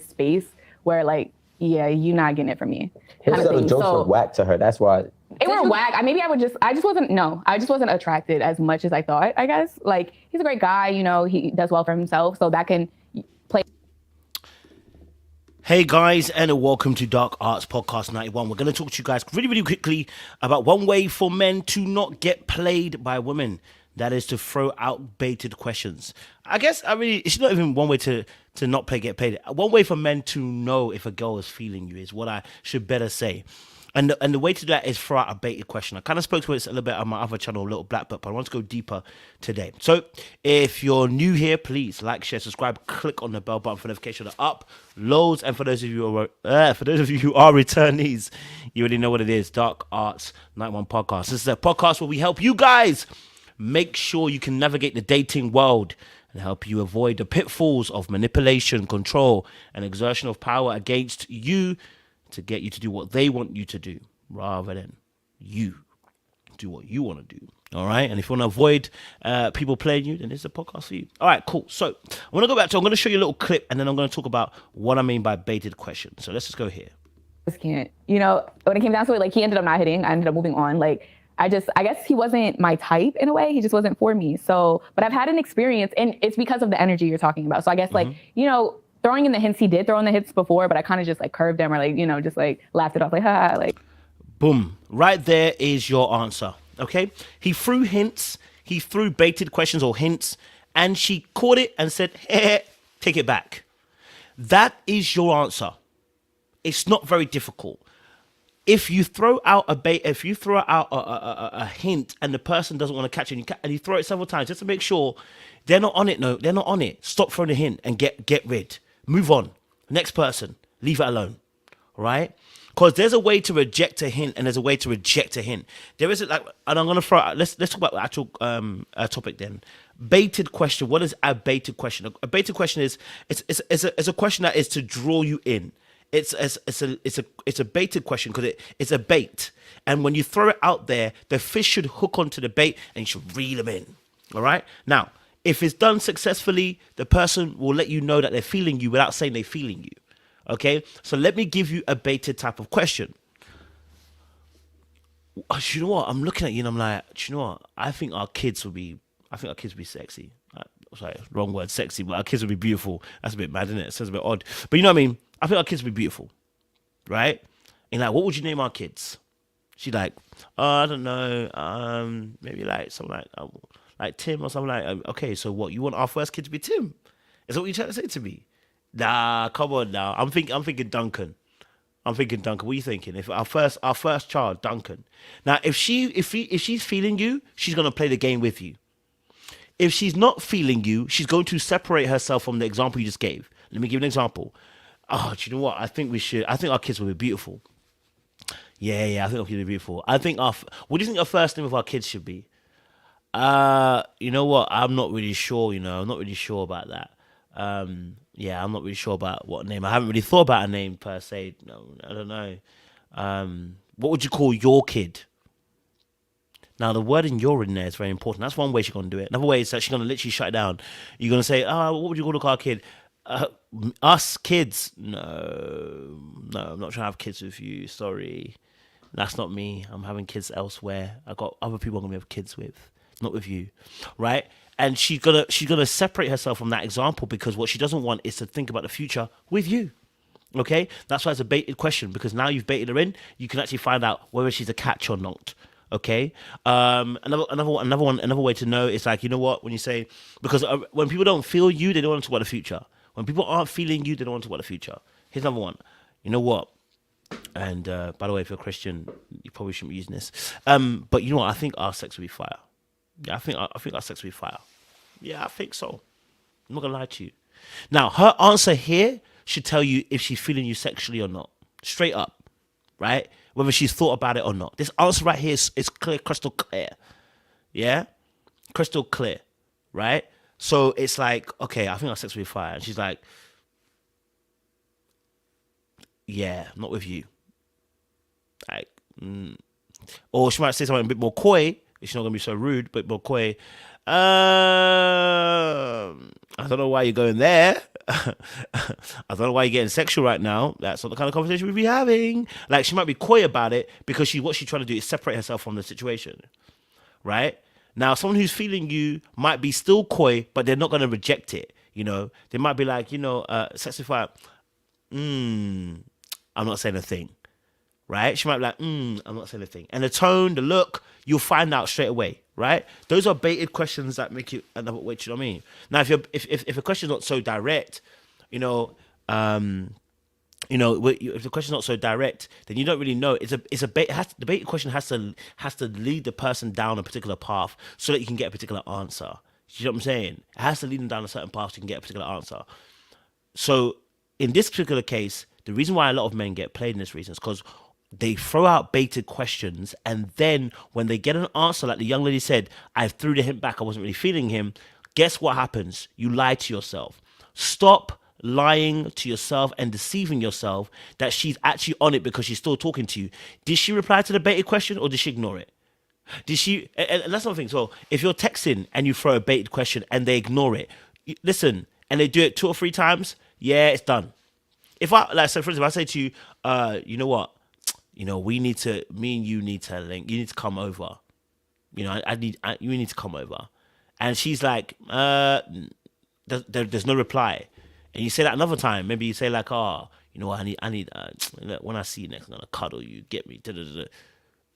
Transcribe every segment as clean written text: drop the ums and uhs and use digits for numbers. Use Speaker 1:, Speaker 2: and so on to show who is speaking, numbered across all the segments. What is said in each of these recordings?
Speaker 1: space where like, yeah, you're not getting it from me.
Speaker 2: His set of jokes were whack to her. That's why.
Speaker 1: They were whack. I just wasn't attracted as much as I thought, I guess. Like, he's a great guy, you know, he does well for himself, so that can play.
Speaker 3: Hey guys, and welcome to Dark Arts Podcast 91. We're going to talk to you guys really quickly about one way for men to not get played by women. That is to throw out baited questions. I guess it's not even one way to not get played. One way for men to know if a girl is feeling you is what I should better say. And the way to do that is throw out a baited question. I kind of spoke to it a little bit on my other channel, Little Black Book, but I want to go deeper today. So if you're new here, please like, share, subscribe, click on the bell button for notification of uploads. And for those of you who are returnees, you already know what it is. Dark Arts 91 Podcast. This is a podcast where we help you guys make sure you can navigate the dating world and help you avoid the pitfalls of manipulation, control, and exertion of power against you, to get you to do what they want you to do rather than you do what you want to do. All right. And if you want to avoid people playing you, then this is a podcast for you. All right, cool. So I'm going to show you a little clip, and then I'm going to talk about what I mean by baited questions. So let's just go here.
Speaker 1: Just can't, you know, when it came down to it, like, he ended up not hitting. I ended up moving on. Like, I guess he wasn't my type in a way. He just wasn't for me. So, but I've had an experience, and it's because of the energy you're talking about. So I guess like, you know, throwing in the hints, he did throw in the hints before, but I kind of just like curved them, or like, you know, just like laughed it off, like, ha, like.
Speaker 3: Boom. Right there is your answer. Okay. He threw hints. He threw baited questions or hints, and she caught it and said, hey, take it back. That is your answer. It's not very difficult. If you throw out a hint and the person doesn't want to catch it, and you throw it several times just to make sure they're not on it. No, they're not on it. Stop throwing the hint and get rid. Move on. Next person. Leave it alone. All right? Because there's a way to reject a hint and there's a way to reject a hint. There isn't like, and I'm gonna throw out. Let's talk about the actual topic then. Baited question. What is a baited question? A baited question is it's a question that is to draw you in. It's a baited question because it's a bait, and when you throw it out there, the fish should hook onto the bait and you should reel them in. All right. Now, if it's done successfully, the person will let you know that they're feeling you without saying they're feeling you. Okay. So let me give you a baited type of question. Oh, you know what? I'm looking at you and I'm like, you know what? I think our kids would be sexy. Sorry, wrong word, sexy, but our kids would be beautiful. That's a bit mad, isn't it? It sounds a bit odd, but you know what I mean? I think our kids would be beautiful, right? And like, what would you name our kids? She's like, I don't know, maybe like something like Tim or something like. Okay, so what? You want our first kid to be Tim? Is that what you're trying to say to me? Nah, come on now. I'm thinking Duncan. What are you thinking? If our first child, Duncan. Now, if she's feeling you, she's gonna play the game with you. If she's not feeling you, she's going to separate herself from the example you just gave. Let me give you an example. Oh, do you know what? I think our kids will be beautiful. Yeah, I think our kids will be beautiful. What do you think our first name of our kids should be? You know what? I'm not really sure, I'm not really sure about that. I'm not really sure about what name. I haven't really thought about a name per se. No, I don't know. What would you call your kid? Now, the word in your in there is very important. That's one way she's going to do it. Another way is that she's going to literally shut it down. You're going to say, what would you call our kid? Us kids? No, I'm not trying to have kids with you. Sorry. That's not me. I'm having kids elsewhere. I got other people I'm going to have kids with, not with you. Right? And she's gonna separate herself from that example, because what she doesn't want is to think about the future with you. Okay? That's why it's a baited question, because now you've baited her in, you can actually find out whether she's a catch or not. Okay. Another way to know is like, you know what, when you say, because when people don't feel you, they don't want to talk about the future. When people aren't feeling you, they don't want to talk about the future. Here's another one. You know what? And by the way, if you're a Christian, you probably shouldn't be using this. But you know what? I think our sex will be fire. Yeah, I think our sex will be fire. Yeah, I think so. I'm not gonna lie to you. Now, her answer here should tell you if she's feeling you sexually or not. Straight up, right? Whether she's thought about it or not. This answer right here is clear, crystal clear. Yeah? Crystal clear, right? So it's like, okay, I think our sex will be fire. And she's like, yeah, not with you. Like, or she might say something a bit more coy. She's not gonna be so rude, but more coy. I don't know why you're going there. I don't know why you're getting sexual right now. That's not the kind of conversation we'd be having. Like, she might be coy about it because what she's trying to do is separate herself from the situation, right? Now, someone who's feeling you might be still coy, but they're not going to reject it. You know, they might be like, sexify. I'm not saying a thing, right? She might be like, I'm not saying a thing. And the tone, the look, you'll find out straight away, right? Those are baited questions that make you another way. You know what I mean? Now, if a question's not so direct, if the question's not so direct, then you don't really know. It's a bait. The baited question has to lead the person down a particular path so that you can get a particular answer. You know what I'm saying? It has to lead them down a certain path so you can get a particular answer. So in this particular case, the reason why a lot of men get played in this reason is because they throw out baited questions, and then when they get an answer, like the young lady said, I threw the hint back, I wasn't really feeling him. Guess what happens? You lie to yourself. Stop lying to yourself and deceiving yourself that she's actually on it because she's still talking to you. Did she reply to the baited question or did she ignore it? Did she? And that's another thing. So if you're texting and you throw a baited question and they ignore it, listen, and they do it 2 or 3 times, yeah, it's done. If for instance, if I say to you, you know what, me and you need to link. You need to come over. You need to come over. And she's like, there's no reply. And you say that another time. Maybe you say like, oh, you know what, I need. When I see you next, I'm gonna cuddle you. Get me.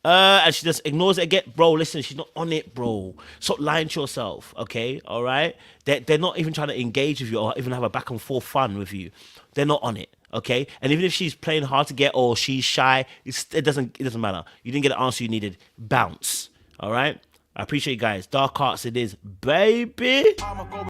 Speaker 3: And she just ignores it again. Bro, listen, she's not on it, bro. Stop lying to yourself, okay? All right? They're not even trying to engage with you or even have a back and forth fun with you. They're not on it, okay? And even if she's playing hard to get or she's shy, it doesn't matter. You didn't get the answer you needed. Bounce, all right? I appreciate you guys. Dark Arts it is, baby.